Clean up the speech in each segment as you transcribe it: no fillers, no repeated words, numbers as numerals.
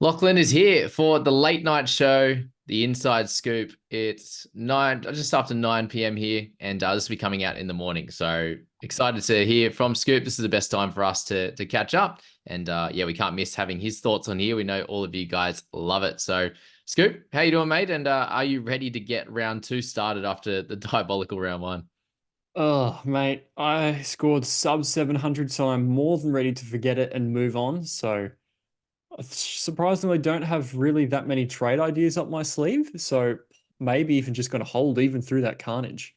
Lachlan is here for the late night show, the Inside Scoop. It's just after 9 p.m. here, and this will be coming out in the morning. So excited to hear from Scoop. This is the best time for us to catch up. And yeah, we can't miss having his thoughts on here. We know all of you guys love it. So Scoop, how you doing, mate? And are you ready to get round two started after the diabolical round one? Oh, mate, I scored sub 700, so I'm more than ready to forget it and move on. So, I surprisingly, don't have really that many trade ideas up my sleeve. So, maybe even just going to hold even through that carnage.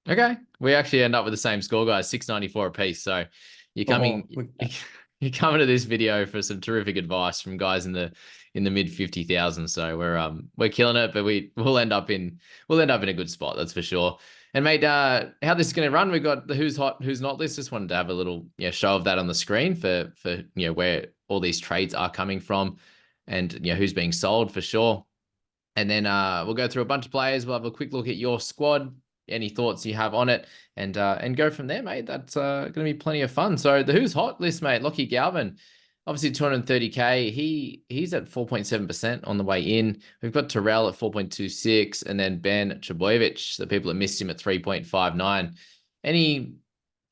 Okay. We actually end up with the same score, guys, 694 apiece. So you're Oh, coming you're coming to this video for some terrific advice from guys in the mid 50,000. So we're killing it, but we'll end up in a good spot, that's for sure. And mate, how this is going to run, we've got the who's hot, who's not list. Just wanted to have a little show of that on the screen for where all these trades are coming from and who's being sold for sure. And then we'll go through a bunch of players. We'll have a quick look at your squad, any thoughts you have on it, and go from there, mate. That's going to be plenty of fun. So the who's hot list, mate. Lockie Galvin, obviously 230k. He's at 4.7% on the way in. We've got Terrell at 4.26, and then Ben Trebojevic. The people that missed him at 3.59.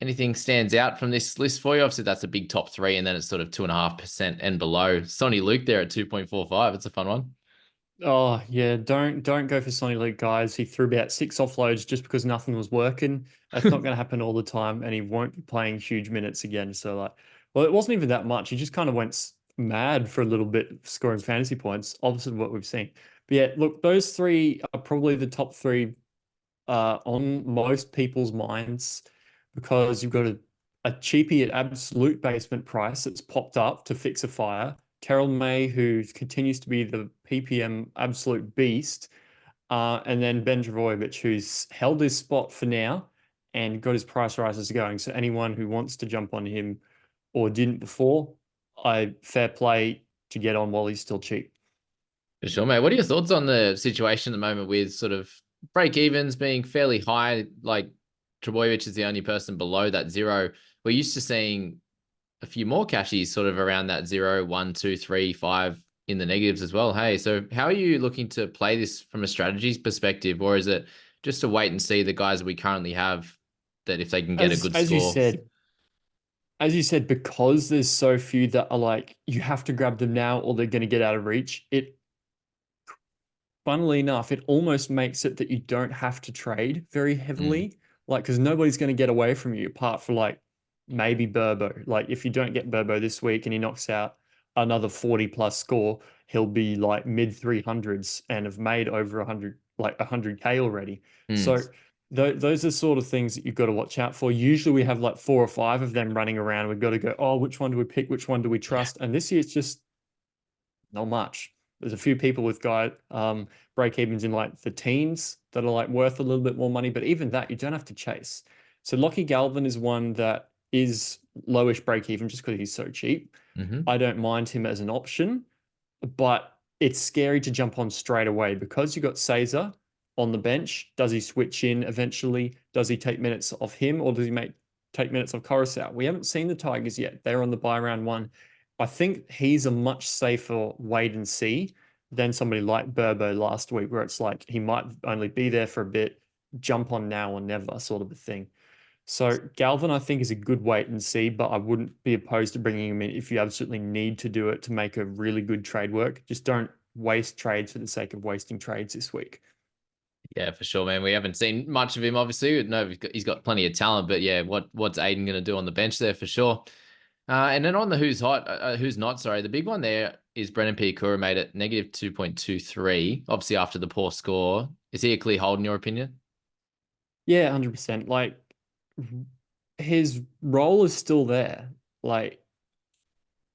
Anything stands out from this list for you? Obviously, that's a big top three, and then it's sort of 2.5% and below. Sonny Luke there at 2.45. It's a fun one. oh yeah, don't go for Sonny Luke, guys. He threw about six offloads just because nothing was working. That's not going to happen all the time, and he won't be playing huge minutes again. So like, well, it wasn't even that much. He just kind of went mad for a little bit, scoring fantasy points, opposite of what we've seen. But yeah, look, those three are probably the top three on most people's minds because you've got a cheapie at absolute basement price that's popped up to fix a fire. Terrell May, who continues to be the PPM absolute beast, and then Ben Travojevic, who's held his spot for now and got his price rises going. So anyone who wants to jump on him or didn't before, I fair play to get on while he's still cheap. For sure, mate. What are your thoughts on the situation at the moment with sort of break evens being fairly high? Like Trebojevic is the only person below that zero. We're used to seeing a few more cashies sort of around that zero, one, two, three, five in the negatives as well. Hey, so how are you looking to play this from a strategies perspective, or is it just to wait and see the guys that we currently have that if they can get a As good as you score? said, as you said, because there's so few that are like, you have to grab them now or they're going to get out of reach, funnily enough, it almost makes it that you don't have to trade very Mm. heavily. Like, because nobody's going to get away from you apart from like maybe Burbo. Like, if you don't get Burbo this week and he knocks out another 40 plus score, he'll be like mid 300s and have made over 100, like 100K already. Mm. So, those are sort of things that you've got to watch out for. Usually we have like four or five of them running around. We've got to go, oh, which one do we pick? Which one do we Yeah. trust? And this year it's just not much. There's a few people with break evens in like the teens that are like worth a little bit more money, but even that you don't have to chase. So Lockie Galvin is one that is lowish break even just because he's so cheap. Mm-hmm. I don't mind him as an option, but it's scary to jump on straight away because you got Caesar on the bench. Does he switch in eventually? Does he take minutes off him or does he take minutes off Coruscant? We haven't seen the Tigers yet. They're on the buy round one. I think he's a much safer wait and see than somebody like Burbo last week, where it's like he might only be there for a bit, jump on now or never sort of a thing. So Galvin, I think, is a good wait and see, but I wouldn't be opposed to bringing him in if you absolutely need to do it to make a really good trade work. Just don't waste trades for the sake of wasting trades this week. Yeah, for sure, man. We haven't seen much of him, obviously. We know he's got plenty of talent, but yeah, what's Aiden going to do on the bench there for sure? And then on the who's hot, who's not, sorry, the big one there is Brennan P. Kura made it negative 2.23. Obviously, after the poor score. Is he a clear hold in your opinion? Yeah, 100%. Like his role is still there. Like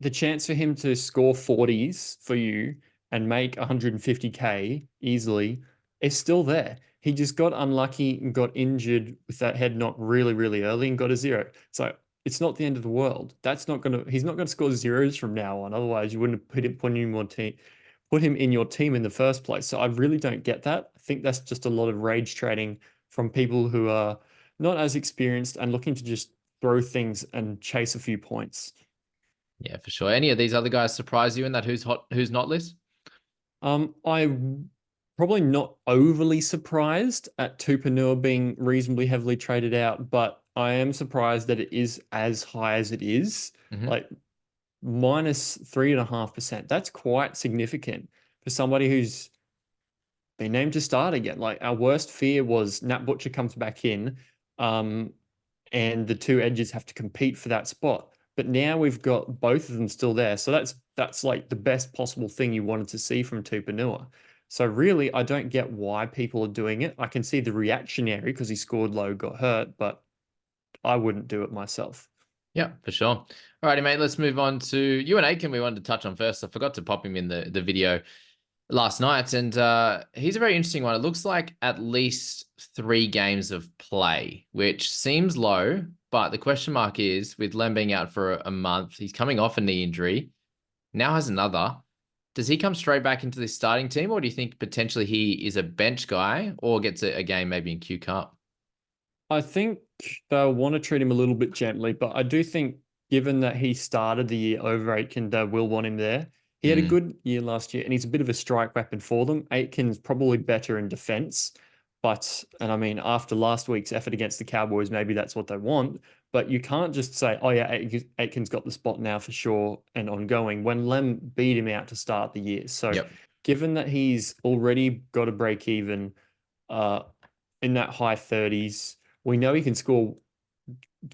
the chance for him to score 40s for you and make 150K easily is still there. He just got unlucky and got injured with that head knock really, really early and got a zero. So it's not the end of the world. He's not gonna score zeros from now on. Otherwise, you wouldn't have put him in your team in the first place. So I really don't get that. I think that's just a lot of rage trading from people who are not as experienced and looking to just throw things and chase a few points. Yeah, for sure. Any of these other guys surprise you in that who's hot, who's not list? Probably not overly surprised at Tupanua being reasonably heavily traded out, but I am surprised that it is as high as it is. Hmm. Like minus 3.5%. That's quite significant for somebody who's been named to start again. Like our worst fear was Nat Butcher comes back in, um, and the two edges have to compete for that spot. But now we've got both of them still there. So that's like the best possible thing you wanted to see from Tupanua. So really, I don't get why people are doing it. I can see the reactionary because he scored low, got hurt, but I wouldn't do it myself. Yeah, for sure. Alrighty, mate. Let's move on to you and Aitken. We wanted to touch on first. I forgot to pop him in the video last night, and he's a very interesting one. It looks like at least 3 games of play, which seems low, but the question mark is with Lem being out for a month, he's coming off a knee injury, now has another. Does he come straight back into the starting team, or do you think potentially he is a bench guy or gets a game maybe in Q Cup? I think they'll want to treat him a little bit gently, but I do think, given that he started the year over Aitken, they will want him there. He had a Mm, good year last year, and he's a bit of a strike weapon for them. Aitken's probably better in defense, and I mean, after last week's effort against the Cowboys, maybe that's what they want. But you can't just say, "Oh yeah, Aitken's got the spot now for sure and ongoing." When Lem beat him out to start the year, so yep. given that he's already got a break even, uh, in that high 30s. We know he can score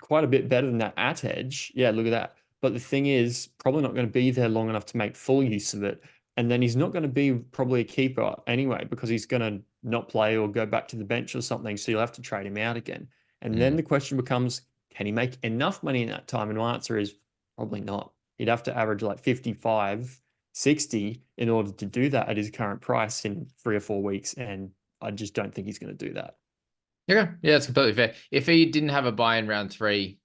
quite a bit better than that at edge. Yeah, look at that. But the thing is, probably not going to be there long enough to make full use of it. And then he's not going to be probably a keeper anyway, because he's going to not play or go back to the bench or something. So you'll have to trade him out again. And then Mm. the question becomes, can he make enough money in that time? And my answer is probably not. He'd have to average like 55, 60 in order to do that at his current price in 3 or 4 weeks. And I just don't think he's going to do that. Okay. Yeah, it's completely fair. If he didn't have a buy in round 3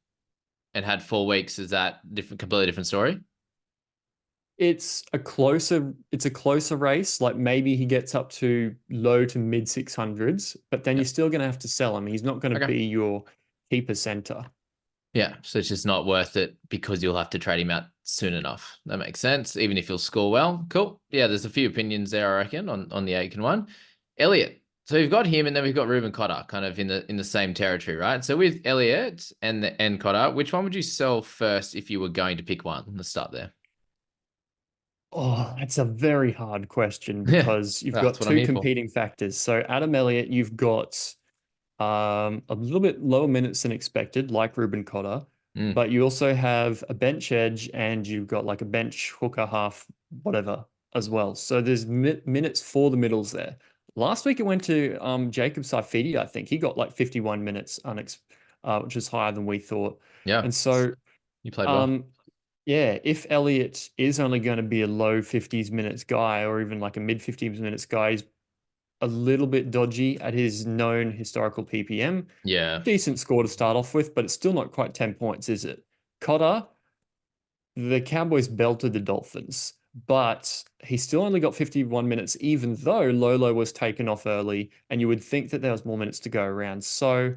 and had 4 weeks, is that different, completely different story? It's a closer race. Like maybe he gets up to low to mid 600s, but then Yeah. you're still going to have to sell him. He's not going to Okay. be your keeper center. Yeah. So it's just not worth it because you'll have to trade him out soon enough. That makes sense. Even if he'll score well. Cool. Yeah, there's a few opinions there, I reckon, on the Aitken one. Elliot. So we've got him and then we've got Ruben Cotter kind of in the same territory, right? So with Elliot and Cotter, which one would you sell first if you were going to pick one? Let's start there. Oh, that's a very hard question Yeah. because you've got That's what I'm two here for. competing factors. So Adam Elliott, you've got a little bit lower minutes than expected, like Ruben Cotter, Mm. but you also have a bench edge and you've got like a bench hooker half, whatever, as well. So there's minutes for the middles there. Last week it went to Jacob Saifidi, I think. He got like 51 minutes, which is higher than we thought. Yeah. And so, You played well. um, yeah, if Elliott is only going to be a low 50s minutes guy or even like a mid 50s minutes guy, he's a little bit dodgy at his known historical PPM. Yeah. Decent score to start off with, but it's still not quite 10 points, is it? Cotter, the Cowboys belted the Dolphins, but he still only got 51 minutes, even though Lolo was taken off early, and you would think that there was more minutes to go around. So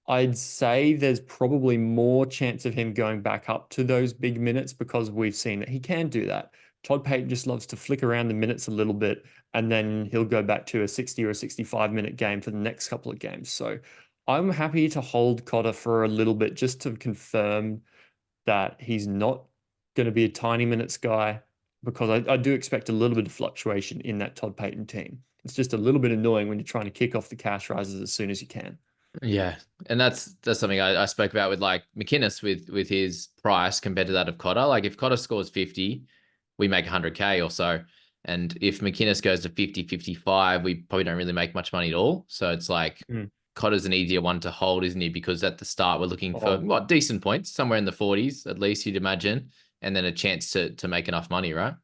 I'd say there's probably more chance of him going back up to those big minutes because we've seen that he can do that. Todd Payton just loves to flick around the minutes a little bit, and then he'll go back to a 60 or a 65-minute game for the next couple of games. So I'm happy to hold Cotter for a little bit just to confirm that he's not going to be a tiny minutes guy because I do expect a little bit of fluctuation in that Todd Payton team. It's just a little bit annoying when you're trying to kick off the cash rises as soon as you can. Yeah, and that's something I spoke about with like McInnes with his price compared to that of Cotter. Like if Cotter scores 50, we make 100K or so. And if McInnes goes to 50, 55, we probably don't really make much money at all. So it's like Mm. Cotter's an easier one to hold, isn't he? Because at the start we're looking for Oh, what decent points, somewhere in the 40s at least you'd imagine, and then a chance to make enough money, right?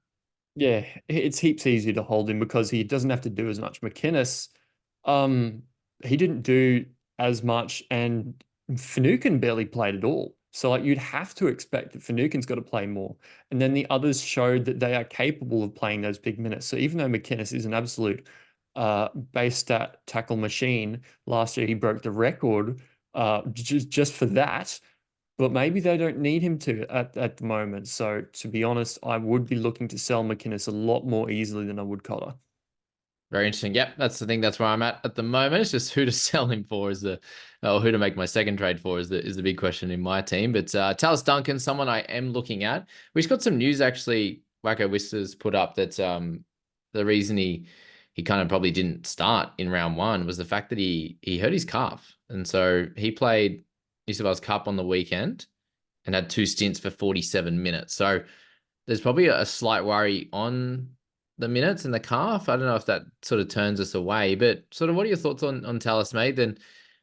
yeah, it's heaps easier to hold him because he doesn't have to do as much. McInnes, um, he didn't do as much, and Finucane barely played at all. So like you'd have to expect that Finucane's got to play more. And then the others showed that they are capable of playing those big minutes. So even though McInnes is an absolute base stat tackle machine, last year he broke the record just for that. but maybe they don't need him to at the moment. So to be honest, I would be looking to sell McIness a lot more easily than I would Cotter. Very interesting. Yep, that's the thing. That's where I'm at the moment. It's just who to sell him for is or who to make my second trade for is the big question in my team. But Talos Duncan, someone I am looking at. We've got some news actually. Wacko Whisters put up that the reason he kind of probably didn't start in round one was the fact that he hurt his calf, and so he played New South Wales Cup on the weekend and had 2 stints for 47 minutes. So there's probably a slight worry on the minutes and the calf. I don't know if that sort of turns us away, but sort of what are your thoughts on Tallis, mate? Then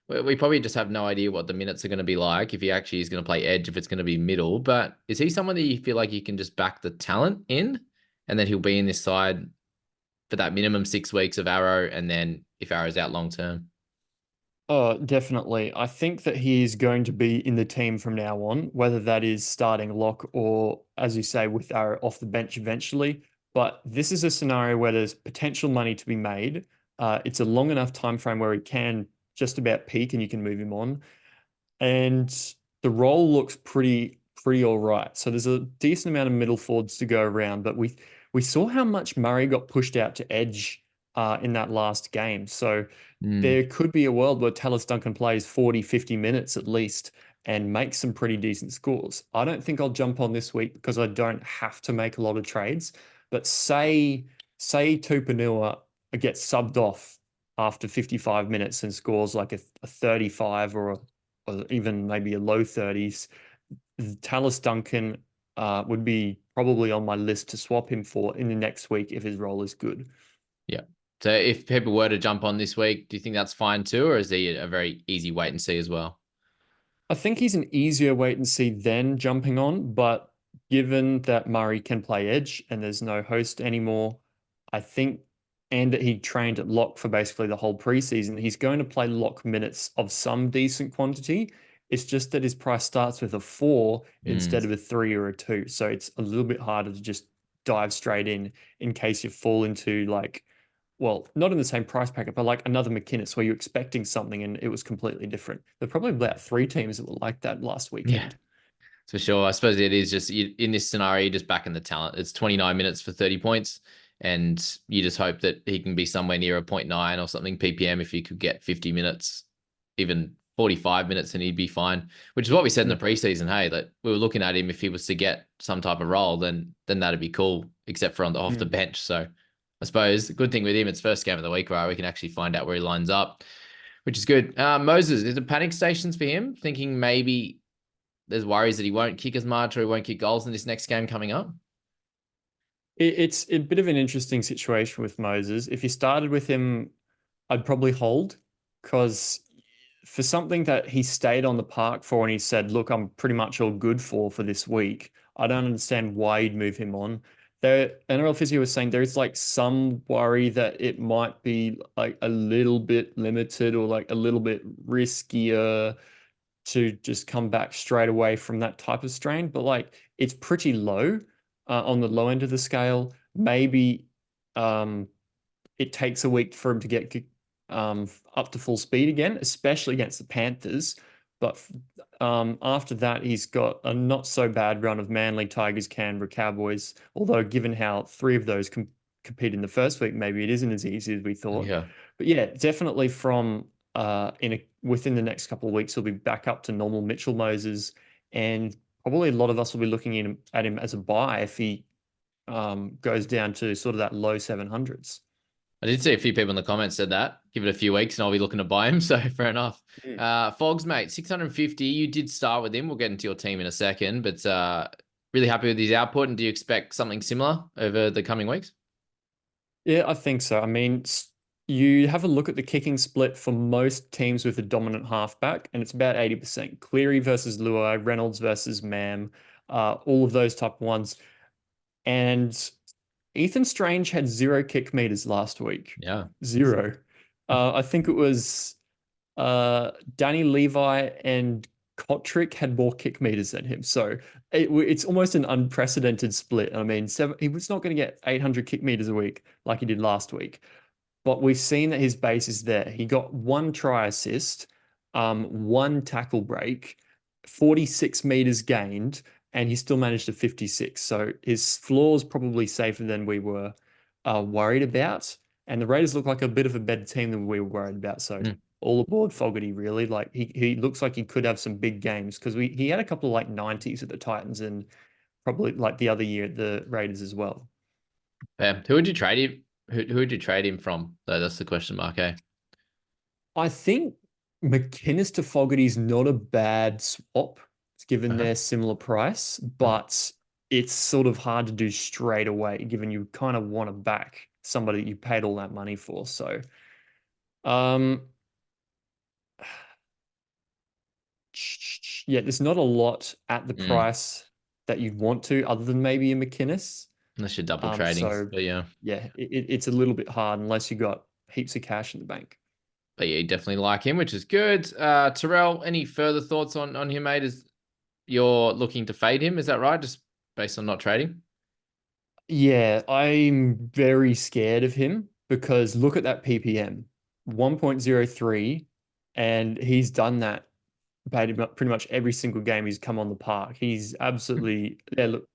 we probably just have no idea what the minutes are going to be like, if he actually is going to play edge, if it's going to be middle. But is he someone that you feel like you can just back the talent in and then he'll be in this side for that minimum 6 weeks of Arrow, and then if Arrow's out long term? Oh, definitely. I think that he is going to be in the team from now on, whether that is starting lock or, as you say, with our off the bench eventually. But this is a scenario where there's potential money to be made. It's a long enough time frame where he can just about peak and you can move him on. And the role looks pretty all right. So there's a decent amount of middle forwards to go around, but we saw how much Murray got pushed out to edge in that last game. So Mm, there could be a world where Tallis Duncan plays 40, 50 minutes at least and makes some pretty decent scores. I don't think I'll jump on this week because I don't have to make a lot of trades. But say Tupanua gets subbed off after 55 minutes and scores like a 35 or even maybe a low 30s, Tallis Duncan would be probably on my list to swap him for in the next week if his role is good. yeah. So if people were to jump on this week, do you think that's fine too, or is he a very easy wait and see as well? I think he's an easier wait and see than jumping on, but given that Murray can play edge and there's no host anymore, I think, and that he trained at lock for basically the whole preseason, he's going to play lock minutes of some decent quantity. It's just that his price starts with a 4 Mm, instead of a 3 or a 2. So it's a little bit harder to just dive straight in case you fall into like, well, not in the same price packet, but like another McInnes where you're expecting something and it was completely different. There are probably about 3 teams that were like that last yeah. weekend. For sure. I suppose it is just in this scenario, you're just backing the talent. It's 29 minutes for 30 points. And you just hope that he can be somewhere near a point 0.9 or something PPM if he could get 50 minutes, even 45 minutes, and he'd be fine. Which is what we said in the Mm, preseason. Hey, that we were looking at him if he was to get some type of role, then that'd be cool, except for off the mm. bench. So I suppose the good thing with him, it's first game of the week, right? We can actually find out where he lines up, which is good. Moses, is it panic stations for him? Thinking maybe there's worries that he won't kick as much or he won't kick goals in this next game coming up? It's a bit of an interesting situation with Moses. If you started with him, I'd probably hold because for something that he stayed on the park for and he said, look, I'm pretty much all good for this week. I don't understand why you'd move him on. The NRL physio was saying there is like some worry that it might be like a little bit limited or like a little bit riskier to just come back straight away from that type of strain, but like it's pretty low on the low end of the scale. Maybe um, it takes a week for him to get up to full speed again, especially against the Panthers. But after that, he's got a not so bad run of Manly, Tigers, Canberra, Cowboys. Although, given how 3 of those compete in the first week, maybe it isn't as easy as we thought. Yeah. But yeah, definitely from within the next couple of weeks, he'll be back up to normal Mitchell Moses, and probably a lot of us will be looking at him as a buy if he goes down to sort of that low 700s. I did see a few people in the comments said that. Give it a few weeks and I'll be looking to buy him. So fair enough. Mm. Fogs, mate, 650. You did start with him. We'll get into your team in a second, but really happy with his output. And do you expect something similar over the coming weeks? Yeah, I think so. I mean, you have a look at the kicking split for most teams with a dominant halfback, and it's about 80%. Cleary versus Luai, Reynolds versus Mam, all of those type of ones. And Ethan Strange had 0 kick meters last week. Yeah. 0. I think it was Danny Levi and Cotric had more kick meters than him. So it's almost an unprecedented split. I mean, he was not going to get 800 kick meters a week like he did last week. But we've seen that his base is there. He got 1 try assist, 1 tackle break, 46 meters gained, and he still managed a 56. So his floor's probably safer than we were worried about. And the Raiders look like a bit of a better team than we were worried about. So Mm. all aboard Fogarty, really. Like he looks like he could have some big games because he had a couple of like 90s at the Titans and probably like the other year at the Raiders as well. Who would you trade him? Who would you trade him from? Though that's the question mark. Eh? I think McInnes to Fogarty is not a bad swap, given Uh-huh. their similar price, Mm. but it's sort of hard to do straight away, given you kind of want to back somebody you paid all that money for. So, um, yeah, there's not a lot at the Mm. price that you'd want to, other than maybe a McInnes. Unless you're double trading, So but yeah. yeah, it's a little bit hard unless you got heaps of cash in the bank. But yeah, you definitely like him, which is good. Terrell, any further thoughts on him, mate? Is you're looking to fade him? Is that right? Just based on not trading? Yeah, I'm very scared of him because look at that PPM, 1.03, and he's done that pretty much every single game he's come on the park. He's absolutely, yeah, look,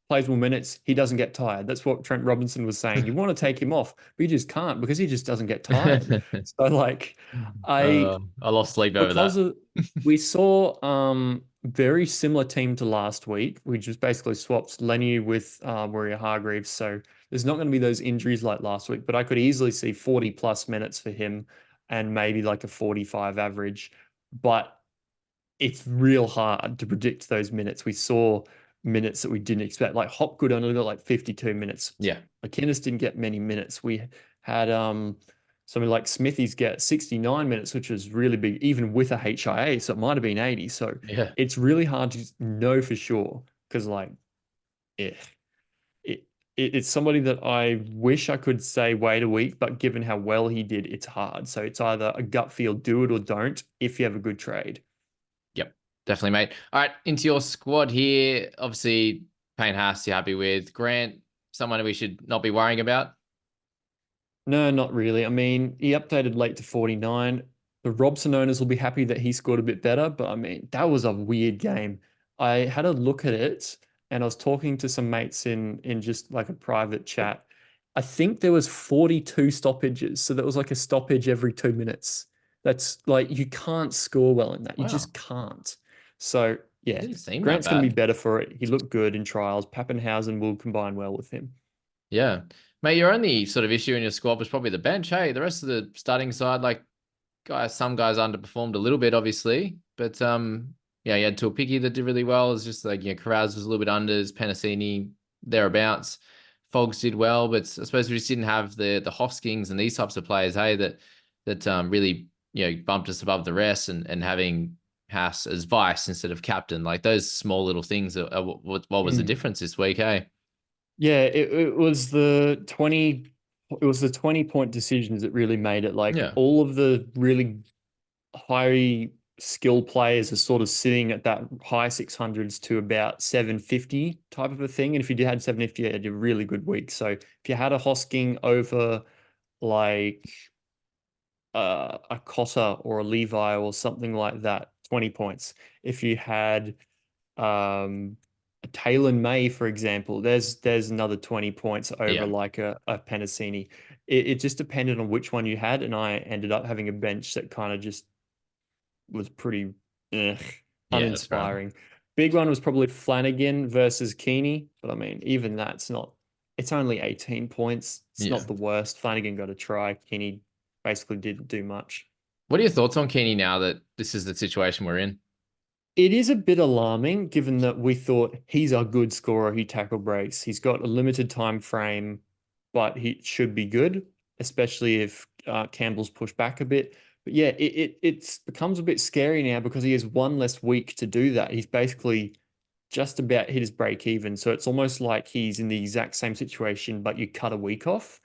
plays more minutes. He doesn't get tired. That's what Trent Robinson was saying. You want to take him off, but you just can't because he just doesn't get tired. So like, I I lost sleep over because that. of we saw very similar team to last week. We just basically swapped Lenny with Warrior Hargreaves. So there's not going to be those injuries like last week, but I could easily see 40 plus minutes for him and maybe like a 45 average. But it's real hard to predict those minutes. We saw minutes that we didn't expect. Like Hopgood only got like 52 minutes. Yeah, McInnes didn't get many minutes. We had somebody like Smithies get 69 minutes, which was really big, even with a HIA. So it might have been 80. So yeah, it's really hard to know for sure because like yeah, it, it's somebody that I wish I could say wait a week, but given how well he did, it's hard. So it's either a gut feel, do it or don't if you have a good trade. yep, definitely, mate. All right, into your squad here. Obviously, Payne Haas, you're happy with Grant. Someone we should not be worrying about. No, not really. I mean, he updated late to 49. The Robson owners will be happy that he scored a bit better, but I mean, that was a weird game. I had a look at it and I was talking to some mates in just like a private chat. I think there was 42 stoppages, so that was like a stoppage every 2 minutes. That's like you can't score well in that. You Wow, just can't. So it yeah, didn't seem that Grant's going to be bad. better for it. He looked good in trials. Pappenhausen will combine well with him. Yeah. Mate, your only sort of issue in your squad was probably the bench. Hey, the rest of the starting side, like some guys underperformed a little bit, obviously. But yeah, you had Tuapiki that did really well. It's just like, Carraz was a little bit unders, Penasini, thereabouts. Fogs did well, but I suppose we just didn't have the Hoskings and these types of players, hey, that really, bumped us above the rest and having Haas as vice instead of captain. Like those small little things what was the Mm. difference this week, hey? Yeah, it was the 20-point decisions that really made it. Like Yeah. all of the really high skill players are sort of sitting at that high 600s to about 750 type of a thing. And if you did had 750, you had a really good week. So if you had a Hosking over like a Cotter or a Levi or something like that, 20 points. If you had a Taylor May, for example, there's another 20 points over Yeah. like a Penasini. It just depended on which one you had, and I ended up having a bench that kind of just was pretty ugh, Yeah, that's right. uninspiring. Big one was probably Flanagan versus Keeney, but I mean, even that's not. It's only 18 points. It's Yeah. not the worst. Flanagan got a try. Keeney basically didn't do much. What are your thoughts on Keeney now that this is the situation we're in? It is a bit alarming given that we thought he's a good scorer who tackle breaks. He's got a limited time frame, but he should be good, especially if Campbell's pushed back a bit. But yeah, it becomes a bit scary now because he has one less week to do that. He's basically just about hit his break even. So it's almost like he's in the exact same situation, but you cut a week off.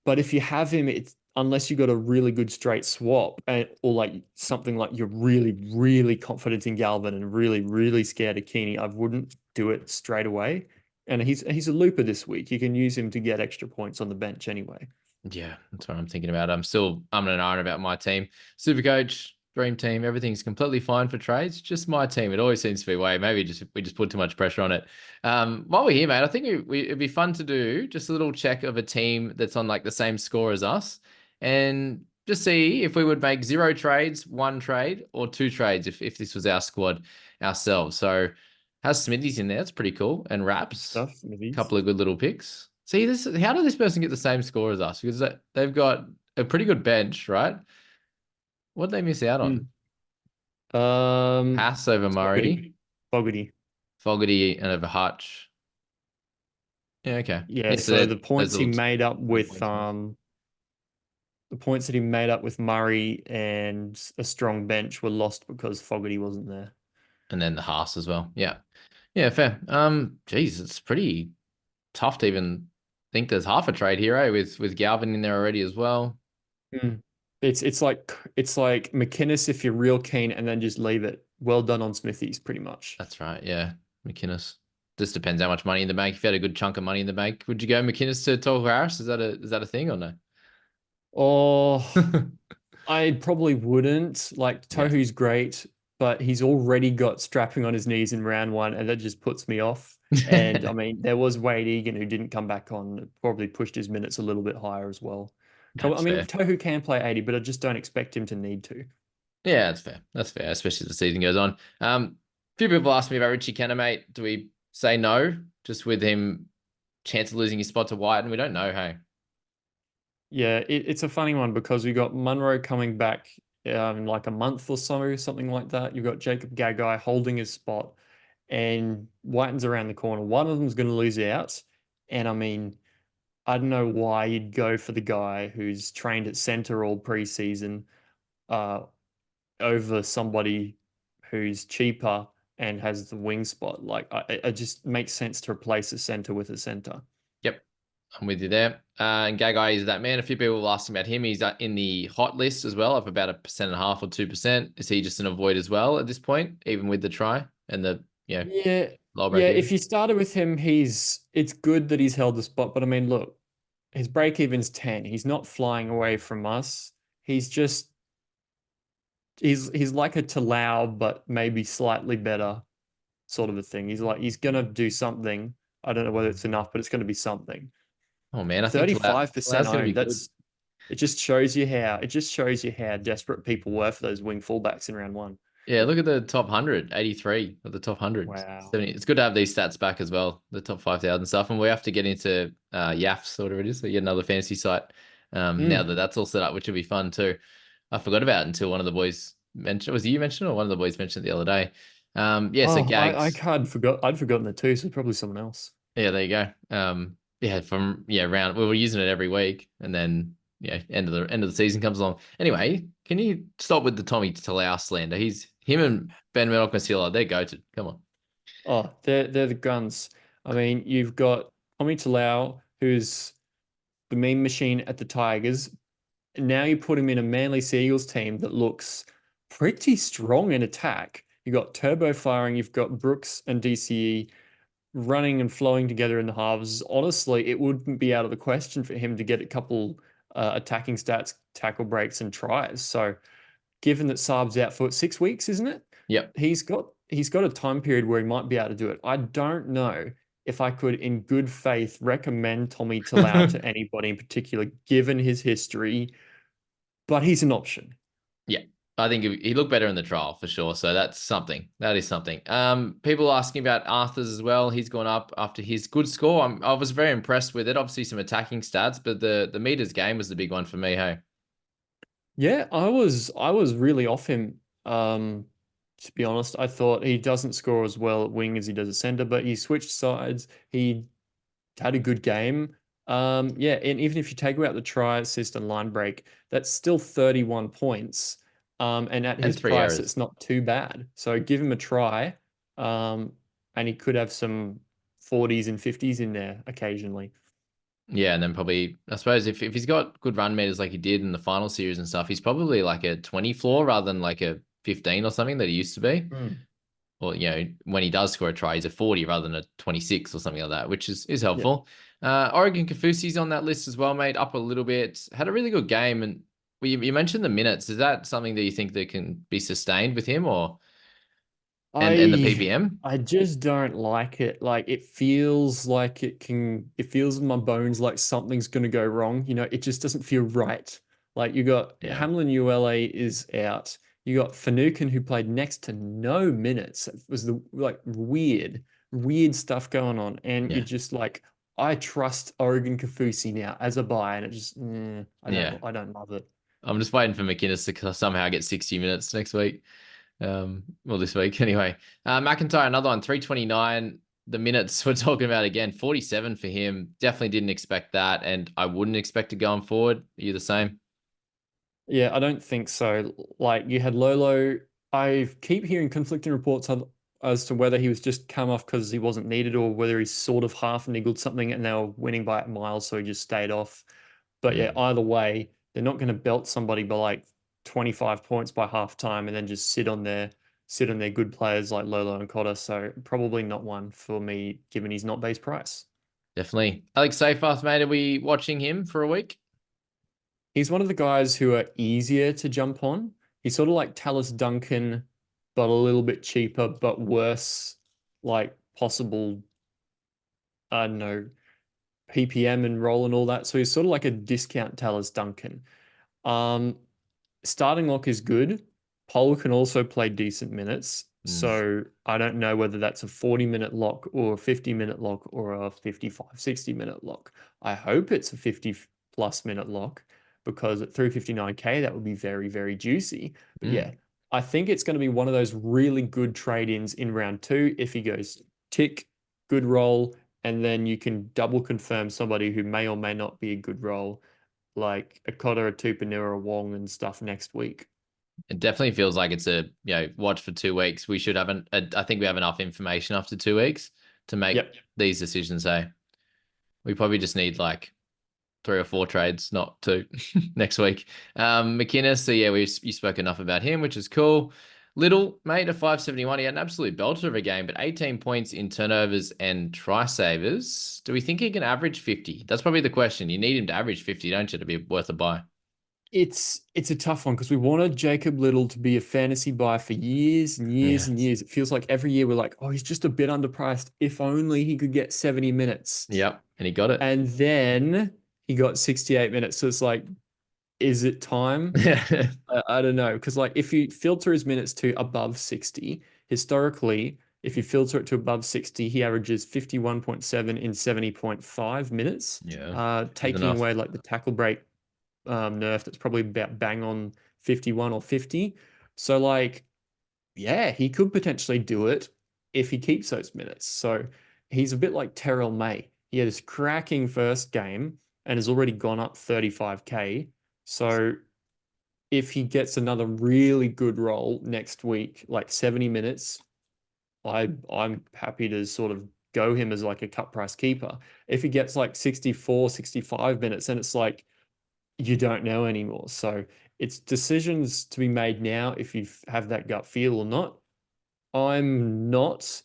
But if you have him, it's unless you got a really good straight swap or like something like you're really, really confident in Galvin and really, really scared of Keeney, I wouldn't do it straight away. And he's a looper this week. You can use him to get extra points on the bench anyway. Yeah, that's what I'm thinking about. I'm still and ahhing about my team. Super coach. dream team. Everything's completely fine for trades. Just my team. It always seems to be way. Maybe just we just put too much pressure on it. While we're here, mate, I think it'd be fun to do just a little check of a team that's on like the same score as us, and just see if we would make 0 trades, 1 trade, or 2 trades if this was our squad ourselves. So has Smithies in there. It's pretty cool. And Good Raps, stuff, a Smithies. couple of good little picks. See this. How did this person get the same score as us? Because they've got a pretty good bench, right? What did they miss out on? Mm. Um, Haas over Murray, Fogarty. Fogarty. Fogarty and over Hutch. Yeah, okay. Yeah, Yeah, so so the those points he little made up with points. the points that he made up with Murray and a strong bench were lost because Fogarty wasn't there. And then the Haas as well. Yeah. Yeah, fair. Geez, it's pretty tough to even think there's half a trade here, eh? With Galvin in there already as well. Mm. It's like McInnes if you're real keen and then just leave it. Well done on Smithies, pretty much. That's right. Yeah. McInnes. Just depends how much money in the bank. If you had a good chunk of money in the bank, would you go McInnes to Toll Harris? Is that a thing or no? Oh, I probably wouldn't. Like Yeah. Tohu's great, but he's already got strapping on his knees in round one, and that just puts me off. And I mean, there was Wade Egan who didn't come back on, probably pushed his minutes a little bit higher as well. I That's mean, fair. Tohu can play 80, but I just don't expect him to need to. Yeah, that's fair. That's fair, especially as the season goes on. Few people ask me about Richie Kenner, mate. Do we say no? Just with him chance of losing his spot to White, and we don't know, hey. Yeah, it's a funny one because we got Munro coming back in like a month or so, something like that. You've got Jacob Gagai holding his spot, and Whiten's around the corner. One of them's going to lose out. And I mean, I don't know why you'd go for the guy who's trained at center all preseason uh, over somebody who's cheaper and has the wing spot. Like, it just makes sense to replace a center with a center. Yep, I'm with you there. And Gagai is that man. A few people will ask about him. He's in the hot list as well of about 1.5% or 2%. Is he just an avoid as well at this point, even with the try and the Yeah, low yeah. break If even? you started with him, it's good that he's held the spot. But I mean, look, his break even's 10. He's not flying away from us. He's just he's like a Talau, but maybe slightly better, sort of a thing. He's gonna do something. I don't know whether it's enough, but it's gonna be something. Oh man, I think Talau's 35% going to be owned. good. It just shows you how desperate people were for those wing fullbacks in round one. Yeah, look at the top 100, 83 of the top 100. Wow. 70. It's good to have these stats back as well, the top 5,000 stuff. And we have to get into YAFs, whatever it is, so yet another fantasy site now Mm. that that's all set up, which will be fun too. I forgot about it until one of the boys mentioned, was it you mentioned or one of the boys mentioned it the other day? Yeah, so Oh, I Gags, had forgot I'd forgotten it too, so probably someone else. yeah, there you go. Yeah, round, we were using it every week and then, end of the season comes along. Anyway, can you stop with the Tommy Talau slander? Him and Ben Murdoch-Masila, they're goated. Come on. Oh, they're the guns. I mean, you've got Tommy Talau, who's the meme machine at the Tigers. And now you put him in a Manly Seagulls team that looks pretty strong in attack. You've got Turbo firing, you've got Brooks and DCE running and flowing together in the halves. Honestly, it wouldn't be out of the question for him to get a couple attacking stats, tackle breaks, and tries. So, given that Saab's out for 6 weeks, isn't it? Yep. He's got a time period where he might be able to do it. I don't know if I could, in good faith, recommend Tommy Talau to anybody in particular, given his history, but he's an option. Yeah. I think he looked better in the trial for sure. So that's something. That is something. People asking about Arthars as well. He's gone up after his good score. I was very impressed with it. Obviously some attacking stats, but the meters game was the big one for me. Hey. Yeah, I was really off him. To be honest, I thought he doesn't score as well at wing as he does at center, but he switched sides. He had a good game. Yeah, and even if you take out the try, assist, and line break, that's still 31 points. And at And his 3 errors. price, it's not too bad. So give him a try. And he could have some 40s and 50s in there occasionally. Yeah, and then probably I suppose if he's got good run meters like he did in the final series and stuff, he's probably like a 20 floor rather than like a 15 or something that he used to be. Mm. Or when he does score a try, he's a 40 rather than a 26 or something like that, which is Yeah. helpful. Oregon Kaufusi's on that list as well, mate. Up a little bit. Had a really good game, and well, you mentioned the minutes. Is that something that you think that can be sustained with him, or and the I PPM? I just don't like it. Like it feels like it feels in my bones like something's gonna go wrong. It just doesn't feel right. Like you got Yeah, Hamlin ULA is out. You got Finucane who played next to no minutes. It was the like weird stuff going on. And you're yeah, just like, I trust Oregon Kaufusi now as a buy, and it just yeah. I don't love it. I'm just waiting for McInnes to somehow get 60 minutes next week. Well, this week anyway. McIntyre, another one, 329. The minutes we're talking about again, 47 for him. Definitely didn't expect that, and I wouldn't expect it going forward. Are you the same? Yeah, I don't think so. Like you had Lolo. I keep hearing conflicting reports as to whether he was just come off because he wasn't needed or whether he sort of half niggled something and they were winning by a mile, so he just stayed off. But yeah, Mm. either way, they're not going to belt somebody by like 25 points by half time and then just sit on their good players like Lolo and Cotter. So probably not one for me, given he's not base price. Definitely. Alex Seyfarth, mate, are we watching him for a week? He's one of the guys who are easier to jump on. He's sort of like Talus Duncan, but a little bit cheaper, but worse, like possible, I don't know, PPM and roll and all that. So he's sort of like a discount Talus Duncan. Um, Starting lock is good. Pole can also play decent minutes. Mm. So I don't know whether that's a 40-minute lock or a 50-minute lock or a 55, 60-minute lock. I hope it's a 50 plus minute lock because at 359K, that would be very, very juicy. But yeah, Mm. I think it's going to be one of those really good trade-ins in round two if he goes tick, good roll, and then you can double confirm somebody who may or may not be a good roll like a Cotter, a Tupanua, a Wong and stuff next week. It definitely feels like it's a watch for 2 weeks. We should have I think we have enough information after 2 weeks to make Yep. these decisions. We probably just need like 3 or 4 trades, not two, next week. McInnes, so yeah, you spoke enough about him, which is cool. Liddle, mate, a 571. He had an absolute belter of a game, but 18 points in turnovers and try savers. Do we think he can average 50? That's probably the question. You need him to average 50, don't you, to be worth a buy? It's a tough one because we wanted Jacob Liddle to be a fantasy buy for years and years Yeah. and years. It feels like every year we're like, oh, he's just a bit underpriced. If only he could get 70 minutes. Yep. And he got it. And then he got 68 minutes. So it's like, is it time? I don't know. Because like if you filter his minutes to above 60, historically, if you filter it to above 60, he averages 51.7 in 70.5 minutes. Yeah. Good Taking enough. away like the tackle break nerf, that's probably about bang on 51 or 50. So like, yeah, he could potentially do it if he keeps those minutes. So he's a bit like Terrell May. He had this cracking first game and has already gone up 35K. So if he gets another really good role next week, like 70 minutes, I'm happy to sort of go him as like a cut price keeper. If he gets like 64, 65 minutes, then it's like you don't know anymore. So it's decisions to be made now if you have that gut feel or not. I'm not.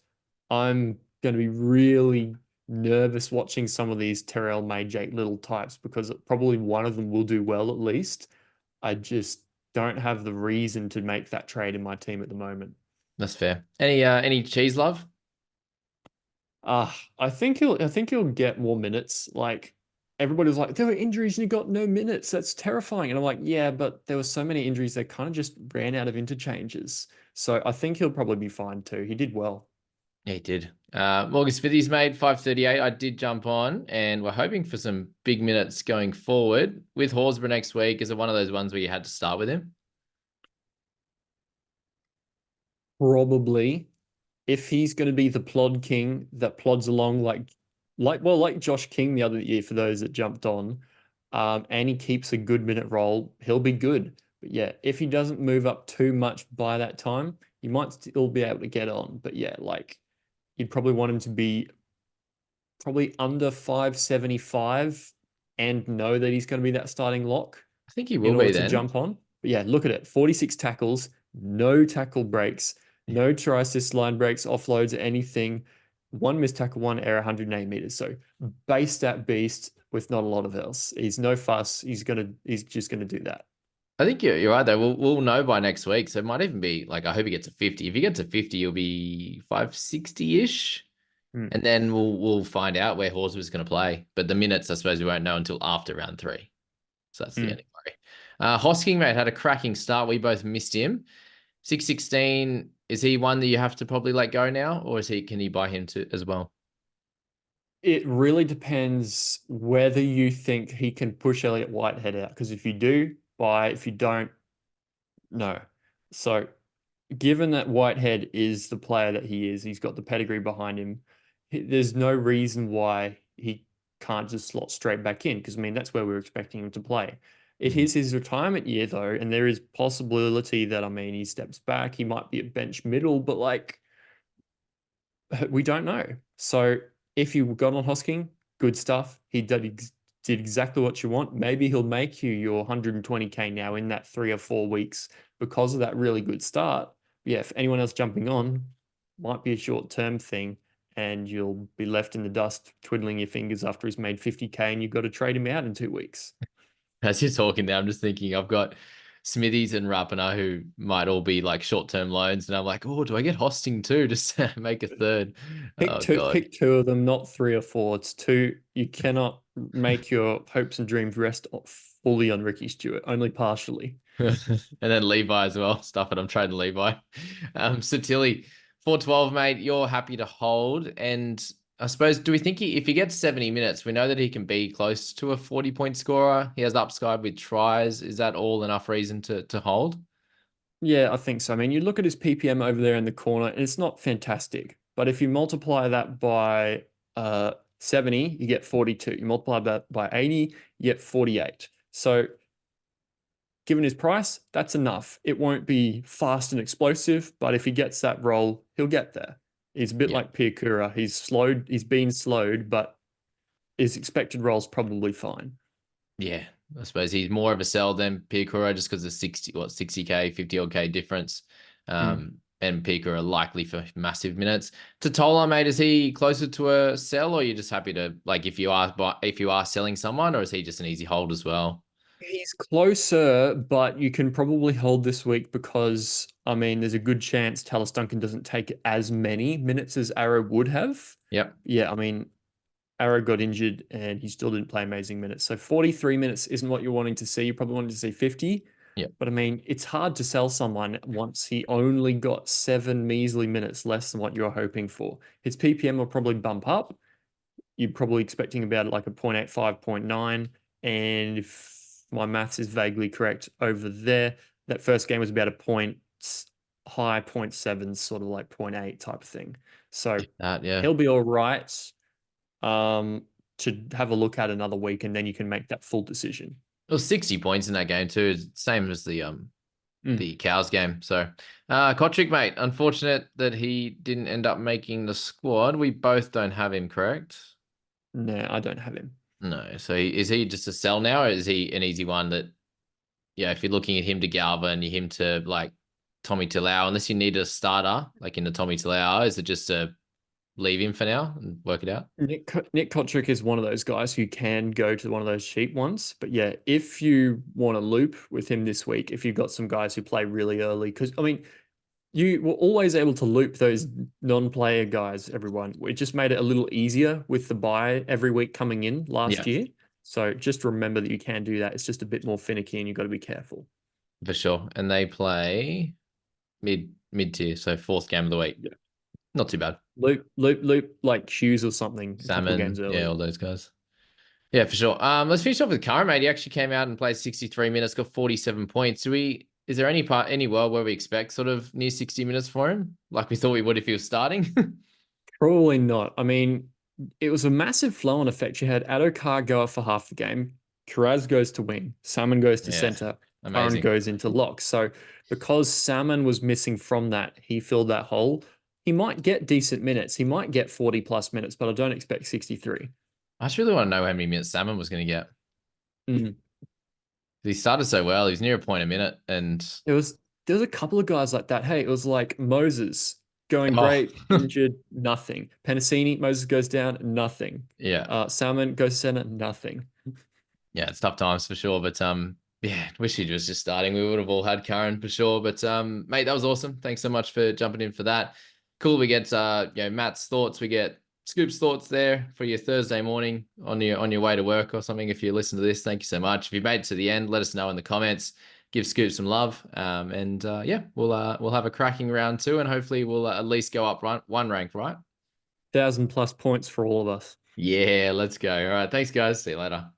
I'm going to be really nervous watching some of these Terrell May, Jake Little types because probably one of them will do well at least. I just don't have the reason to make that trade in my team at the moment. That's fair. Any cheese love? I think he'll get more minutes. Like everybody was like, there were injuries and he got no minutes. That's terrifying. And I'm like, yeah, but there were so many injuries they kind of just ran out of interchanges. So I think he'll probably be fine too. He did well. Yeah, he did. Morgan Smithies made 538. I did jump on, and we're hoping for some big minutes going forward with Horsburgh next week. Is it one of those ones where you had to start with him? Probably if he's going to be the plod king that plods along like Josh King the other year for those that jumped on, and he keeps a good minute roll, he'll be good. But yeah, if he doesn't move up too much by that time, you might still be able to get on. But yeah, like you'd probably want him to be probably under 575 and know that he's going to be that starting lock I think he will in order be to then. jump on. But yeah, look at it. 46 tackles, no tackle breaks, Yeah. no try assist line breaks, offloads, or anything. One missed tackle, one error, 108 meters. So base stat beast with not a lot of else. He's no fuss. He's just gonna do that. I think you're right though. We'll know by next week. So it might even be like I hope he gets a 50. If he gets a 50, he'll be 560-ish. Hmm. And then we'll find out where Horsburgh's going to play. But the minutes, I suppose, we won't know until after round 3. So that's the Hmm. only worry. Hosking, mate, had a cracking start. We both missed him. 616, is he one that you have to probably let go now? Or can you buy him to as well? It really depends whether you think he can push Elliot Whitehead out. Because if you do, buy. If you don't, no. So given that Whitehead is the player that he is, he's got the pedigree behind him. There's no reason why he can't just slot straight back in. Because I mean, that's where we're expecting him to play. It Mhm. is his retirement year though, and there is possibility that I mean he steps back. He might be a bench middle, but like we don't know. So if you got on Hosking, good stuff. He did exactly what you want. Maybe he'll make you your 120K now in that 3 or 4 weeks because of that really good start. Yeah, if anyone else jumping on, might be a short-term thing, and you'll be left in the dust twiddling your fingers after he's made 50K and you've got to trade him out in 2 weeks. As you're talking now, I'm just thinking I've got Smithies and Rapana who might all be like short-term loans. And I'm like, oh, do I get Hosting too? Just to make a third. Pick Oh, two, God. pick two of them, not 3 or 4. It's two. You cannot make your hopes and dreams rest fully on Ricky Stewart, only partially. And then Levi as well. Stuff it. I'm trading Levi. Sitili, 412, mate. You're happy to hold. And I suppose, do we think if he gets 70 minutes, we know that he can be close to a 40-point scorer? He has upside with tries. Is that all enough reason to hold? Yeah, I think so. I mean, you look at his PPM over there in the corner, and it's not fantastic. But if you multiply that by 70, you get 42. You multiply that by 80, you get 48. So given his price, that's enough. It won't be fast and explosive, but if he gets that roll, he'll get there. He's a bit Yeah. like Piakura. He's been slowed, but his expected roll's probably fine. Yeah. I suppose he's more of a sell than Piakura just because of 60K, 50 odd K difference. Mm. And Piakura likely for massive minutes. Tatola, mate, is he closer to a sell, or are you just happy to like if you are selling someone, or is he just an easy hold as well? He's closer, but you can probably hold this week because, I mean, there's a good chance Tallis Duncan doesn't take as many minutes as Arrow would have. Yep. Yeah, I mean, Arrow got injured and he still didn't play amazing minutes. So 43 minutes isn't what you're wanting to see. You probably wanted to see 50. Yep. But I mean, it's hard to sell someone once he only got 7 measly minutes less than what you're hoping for. His PPM will probably bump up. You're probably expecting about like a 0.85, 0.9. And if my maths is vaguely correct over there, that first game was about a high 0.7, sort of like 0.8 type of thing. So That, yeah. he'll be all right um, to have a look at another week, and then you can make that full decision. It was 60 points in that game too. It's same as Mm. the Cows game. So Cotric, mate, unfortunate that he didn't end up making the squad. We both don't have him, correct? No, I don't have him. No. So is he just a sell now, or is he an easy one that, yeah, if you're looking at him to Galvin, him to like Tommy Talau, unless you need a starter like in the Tommy Talau, is it just to leave him for now and work it out? Nick Cotric is one of those guys who can go to one of those cheap ones. But yeah, if you want to loop with him this week, if you've got some guys who play really early, because I mean, you were always able to loop those non-player guys, everyone. It just made it a little easier with the buy every week coming in Yeah, last year. So just remember that you can do that. It's just a bit more finicky and you've got to be careful. for sure. And they play mid tier, so fourth game of the week. Yeah. Not too bad. Loop like Hughes or something a couple of games Salmon, yeah, early. all those guys. Yeah, for sure. Let's finish off with Curran, mate. He actually came out and played 63 minutes, got 47 points. Is there any world where we expect sort of near 60 minutes for him? Like we thought we would if he was starting? Probably not. I mean, it was a massive flow-on effect. You had Adokar go up for half the game, Kiraz goes to wing, Salmon goes to Yeah, center, Curran amazing. goes into lock. So because Salmon was missing from that, he filled that hole. He might get decent minutes. He might get 40 plus minutes, but I don't expect 63. I just really want to know how many minutes Salmon was going to get. Mm. He started so well. He was near a point a minute. And There was a couple of guys like that. Hey, it was like Moses going oh, great, injured, nothing. Penasini, Moses goes down, nothing. yeah. Salmon goes to center, nothing. Yeah, it's tough times for sure. But Yeah, wish he was just starting. We would have all had Curran for sure. But mate, that was awesome. Thanks so much for jumping in for that. Cool. We get Matt's thoughts. We get Scoop's thoughts there for your Thursday morning on your way to work or something. If you listen to this, thank you so much. If you made it to the end, let us know in the comments. Give Scoop some love. Yeah, we'll have a cracking round two, and hopefully we'll at least go up one rank, right? 1,000+ points for all of us. Yeah, let's go. All right, thanks guys. See you later.